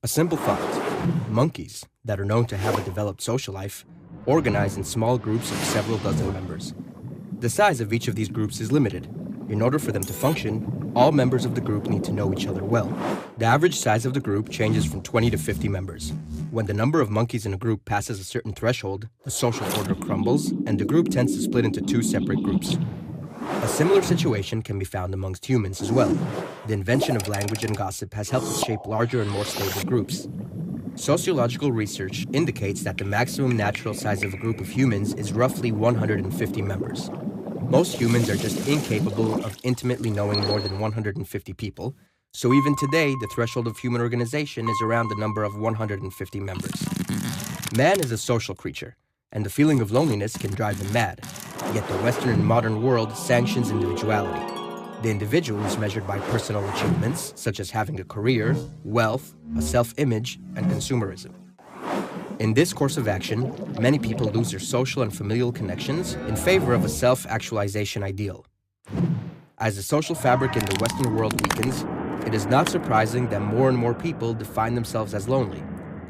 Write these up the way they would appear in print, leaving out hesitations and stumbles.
A simple thought. Monkeys, that are known to have a developed social life, organize in small groups of several dozen members. The size of each of these groups is limited. In order for them to function, all members of the group need to know each other well. The average size of the group changes from 20 to 50 members. When the number of monkeys in a group passes a certain threshold, the social order crumbles, and the group tends to split into two separate groups. A similar situation can be found amongst humans as well. The invention of language and gossip has helped us shape larger and more stable groups. Sociological research indicates that the maximum natural size of a group of humans is roughly 150 members. Most humans are just incapable of intimately knowing more than 150 people, so even today, the threshold of human organization is around the number of 150 members. Man is a social creature, and the feeling of loneliness can drive him mad. Yet the Western and modern world sanctions individuality. The individual is measured by personal achievements, such as having a career, wealth, a self-image, and consumerism. In this course of action, many people lose their social and familial connections in favor of a self-actualization ideal. As the social fabric in the Western world weakens, it is not surprising that more and more people define themselves as lonely,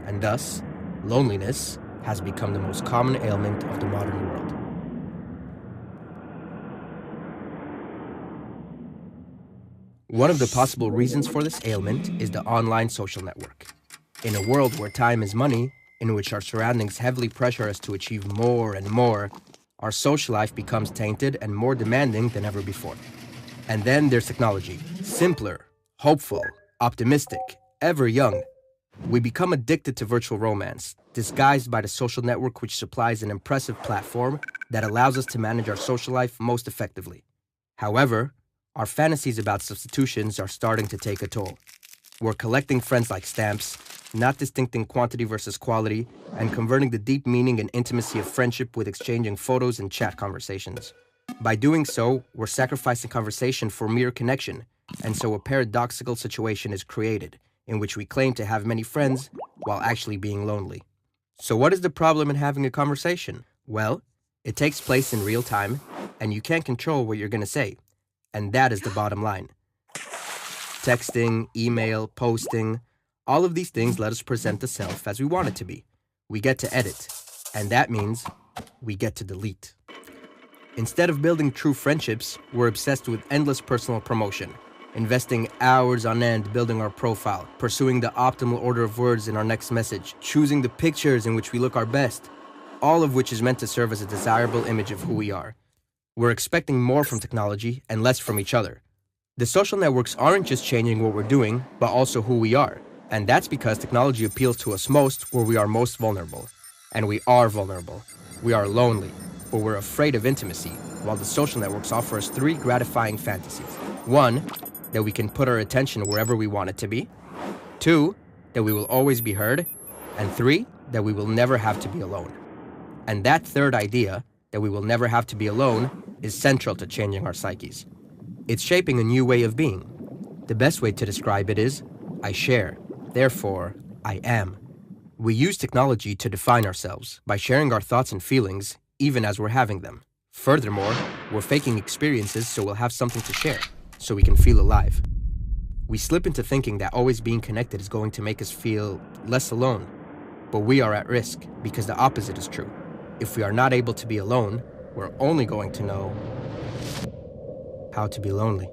and thus, loneliness has become the most common ailment of the modern world. One of the possible reasons for this ailment is the online social network. In a world where time is money, in which our surroundings heavily pressure us to achieve more and more, our social life becomes tainted and more demanding than ever before. And then there's technology. Simpler, hopeful, optimistic, ever young. We become addicted to virtual romance, disguised by the social network which supplies an impressive platform that allows us to manage our social life most effectively. However, our fantasies about substitutions are starting to take a toll. We're collecting friends like stamps, not distincting quantity versus quality, and converting the deep meaning and intimacy of friendship with exchanging photos and chat conversations. By doing so, we're sacrificing conversation for mere connection, and so a paradoxical situation is created, in which we claim to have many friends while actually being lonely. So what is the problem in having a conversation? Well, it takes place in real time, and you can't control what you're going to say. And that is the bottom line. Texting, email, posting, all of these things let us present the self as we want it to be. We get to edit, and that means we get to delete. Instead of building true friendships, we're obsessed with endless personal promotion, investing hours on end building our profile, pursuing the optimal order of words in our next message, choosing the pictures in which we look our best, all of which is meant to serve as a desirable image of who we are. We're expecting more from technology and less from each other. The social networks aren't just changing what we're doing, but also who we are. And that's because technology appeals to us most where we are most vulnerable. And we are vulnerable. We are lonely, or we're afraid of intimacy, while the social networks offer us three gratifying fantasies. One, that we can put our attention wherever we want it to be. Two, that we will always be heard. And three, that we will never have to be alone. And that third idea, that we will never have to be alone, is central to changing our psyches. It's shaping a new way of being. The best way to describe it is, I share, therefore, I am. We use technology to define ourselves by sharing our thoughts and feelings, even as we're having them. Furthermore, we're faking experiences so we'll have something to share, so we can feel alive. We slip into thinking that always being connected is going to make us feel less alone. But we are at risk, because the opposite is true. If we are not able to be alone, we're only going to know how to be lonely.